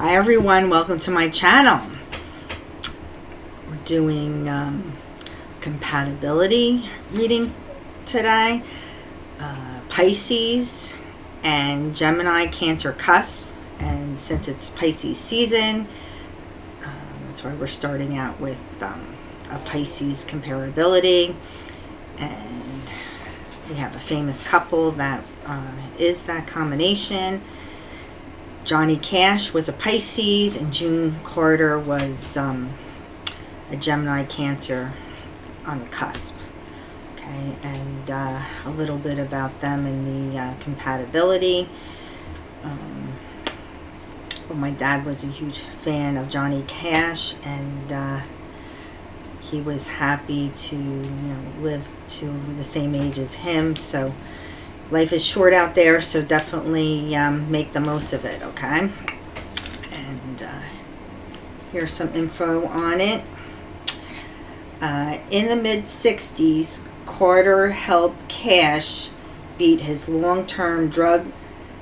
Hi everyone, welcome to my channel. We're doing compatibility reading today. Pisces and Gemini-Cancer cusps, and since it's Pisces season, that's why we're starting out with a Pisces comparability. And we have a famous couple that is that combination. Johnny Cash was a Pisces, and June Carter was a Gemini-Cancer on the cusp. Okay, and a little bit about them and the compatibility. Well, my dad was a huge fan of Johnny Cash, and he was happy to live to the same age as him. So life is short out there, so definitely make the most of it, okay? And here's some info on it. In the mid-60s, Carter helped Cash beat his long-term drug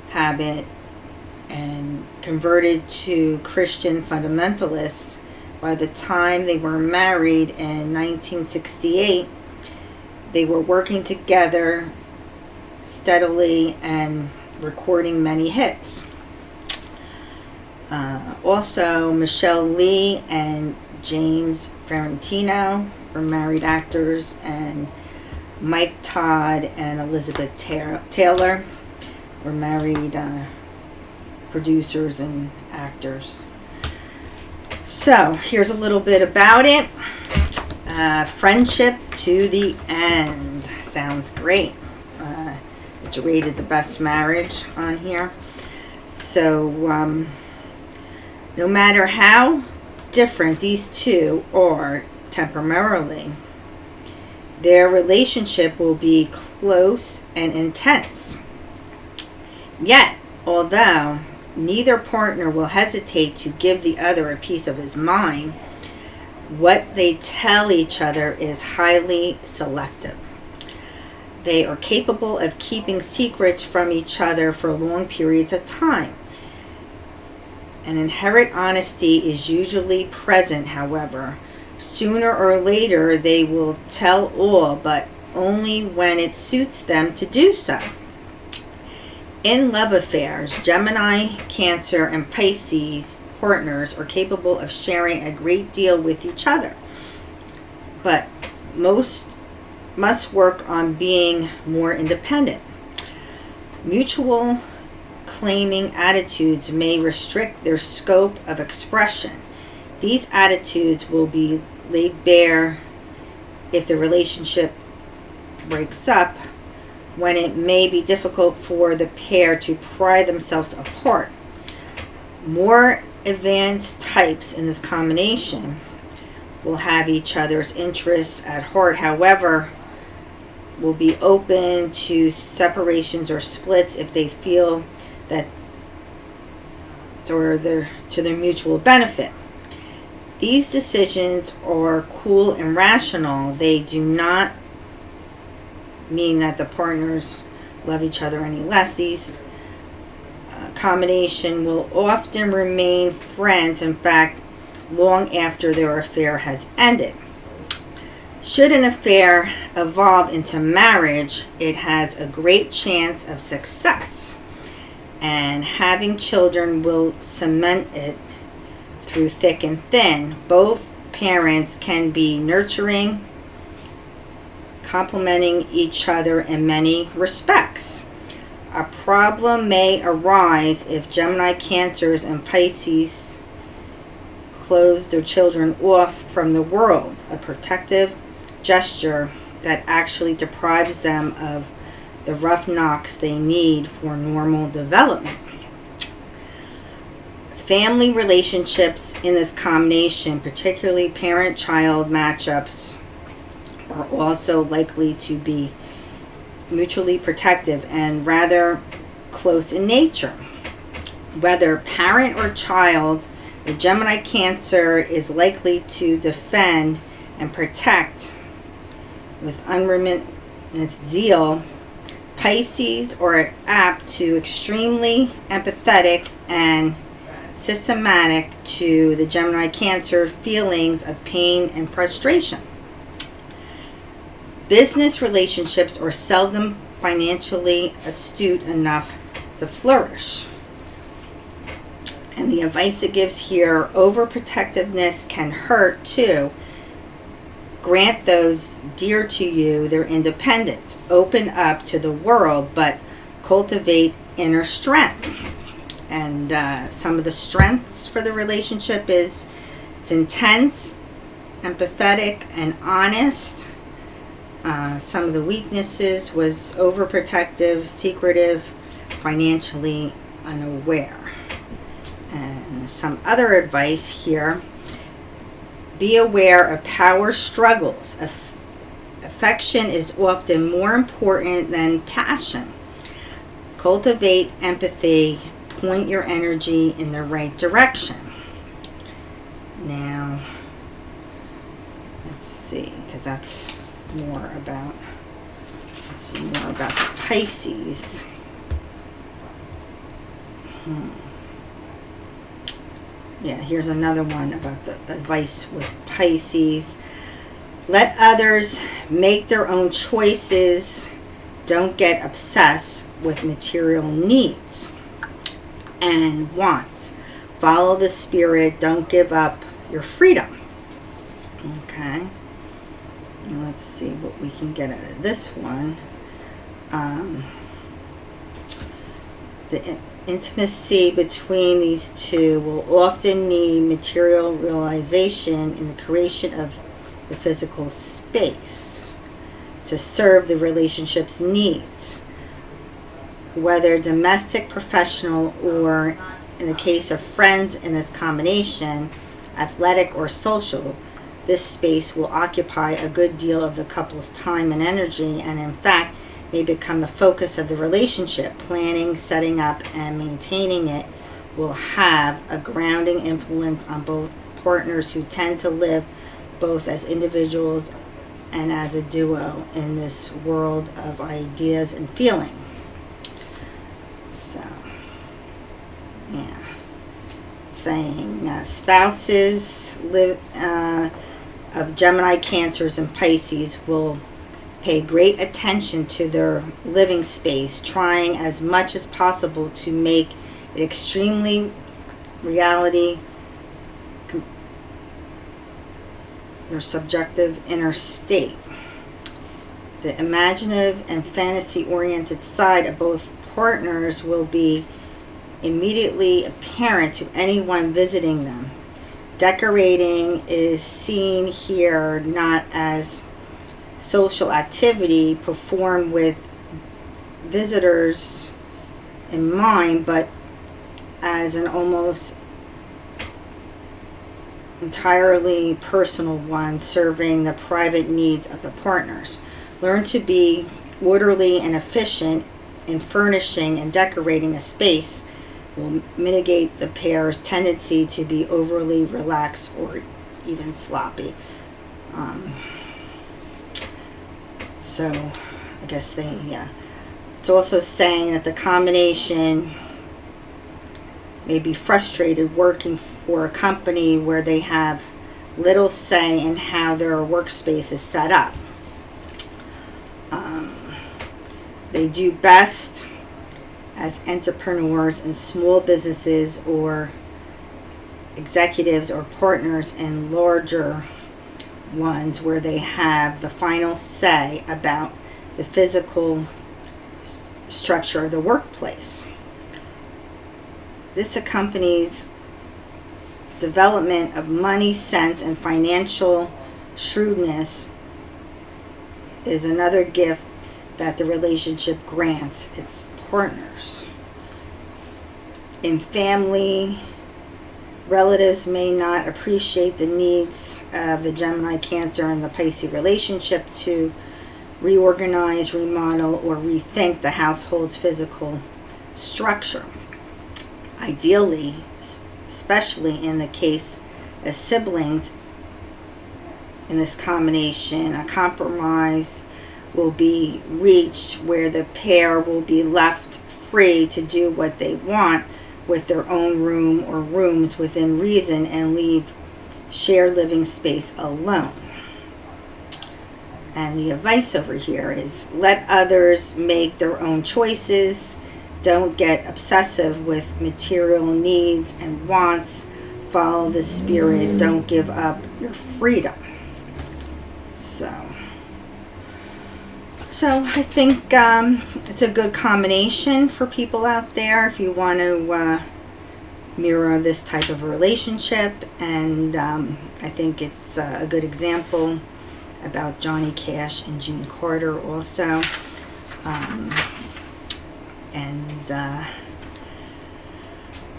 habit and converted to Christian fundamentalists. By the time they were married in 1968, they were working together steadily and recording many hits. Also, Michelle Lee and James Ferrantino were married actors, and Mike Todd and Elizabeth Taylor were married producers and actors. So here's a little bit about it. Friendship to the end. Sounds great. It's rated the best marriage on here. So no matter how different these two are temperamentally, their relationship will be close and intense. Yet, although neither partner will hesitate to give the other a piece of his mind, what they tell each other is highly selective. They are capable of keeping secrets from each other for long periods of time. An inherent honesty is usually present, however. Sooner or later, they will tell all, but only when it suits them to do so. In love affairs, Gemini, Cancer, and Pisces partners are capable of sharing a great deal with each other, but most must work on being more independent. Mutual claiming attitudes may restrict their scope of expression. These attitudes will be laid bare if the relationship breaks up, when it may be difficult for the pair to pry themselves apart. More advanced types in this combination will have each other's interests at heart, however, will be open to separations or splits if they feel that to their mutual benefit. These decisions are cool and rational. They do not mean that the partners love each other any less. These combination will often remain friends, in fact, long after their affair has ended. Should an affair evolve into marriage, it has a great chance of success, and having children will cement it through thick and thin. Both parents can be nurturing, complementing each other in many respects. A problem may arise if Gemini, Cancers, and Pisces close their children off from the world, a protective gesture that actually deprives them of the rough knocks they need for normal development. Family relationships in this combination, particularly parent-child matchups, are also likely to be mutually protective and rather close in nature. Whether parent or child, the Gemini Cancer is likely to defend and protect with unremitting zeal. Pisces are apt to extremely empathetic and systematic to the Gemini-Cancer feelings of pain and frustration. Business relationships are seldom financially astute enough to flourish. And the advice it gives here, overprotectiveness can hurt too. Grant those dear to you their independence. Open up to the world, but cultivate inner strength. And some of the strengths for the relationship is it's intense, empathetic, and honest. Some of the weaknesses was overprotective, secretive, financially unaware. And some other advice here, be aware of power struggles. Affection is often more important than passion. Cultivate empathy. Point your energy in the right direction. Now, let's see, because that's more about, let's see more about the Pisces. Yeah, here's another one about the advice with Pisces. Let others make their own choices. Don't get obsessed with material needs and wants. Follow the spirit. Don't give up your freedom. Okay. Now let's see what we can get out of this one. The intimacy between these two will often need material realization in the creation of the physical space to serve the relationship's needs. Whether domestic, professional, or in the case of friends in this combination, athletic or social, this space will occupy a good deal of the couple's time and energy, and in fact may become the focus of the relationship. Planning, setting up, and maintaining it will have a grounding influence on both partners who tend to live both as individuals and as a duo in this world of ideas and feeling. So, yeah. Saying spouses of Gemini, Cancers, and Pisces will pay great attention to their living space, trying as much as possible to make it extremely reality, their subjective inner state. The imaginative and fantasy-oriented side of both partners will be immediately apparent to anyone visiting them. Decorating is seen here not as social activity performed with visitors in mind, but as an almost entirely personal one, serving the private needs of the partners. Learn to be orderly and efficient in furnishing and decorating a space will mitigate the pair's tendency to be overly relaxed or even sloppy. So I guess it's also saying that the combination may be frustrated working for a company where they have little say in how their workspace is set up. They do best as entrepreneurs in small businesses or executives or partners in larger ones where they have the final say about the physical structure of the workplace. This accompanies development of money sense and financial shrewdness is another gift that the relationship grants its partners. In family, relatives may not appreciate the needs of the Gemini, Cancer, and the Pisces relationship to reorganize, remodel, or rethink the household's physical structure. Ideally, especially in the case of siblings in this combination, a compromise will be reached where the pair will be left free to do what they want with their own room or rooms within reason and leave shared living space alone. And the advice over here is let others make their own choices. Don't get obsessive with material needs and wants. Follow the spirit. Don't give up your freedom. So I think it's a good combination for people out there if you want to mirror this type of relationship. And I think it's a good example about Johnny Cash and June Carter also.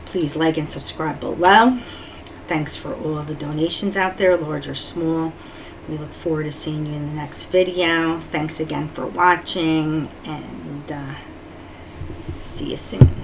Please like and subscribe below. Thanks for all of the donations out there, large or small. We look forward to seeing you in the next video. Thanks again for watching, and see you soon.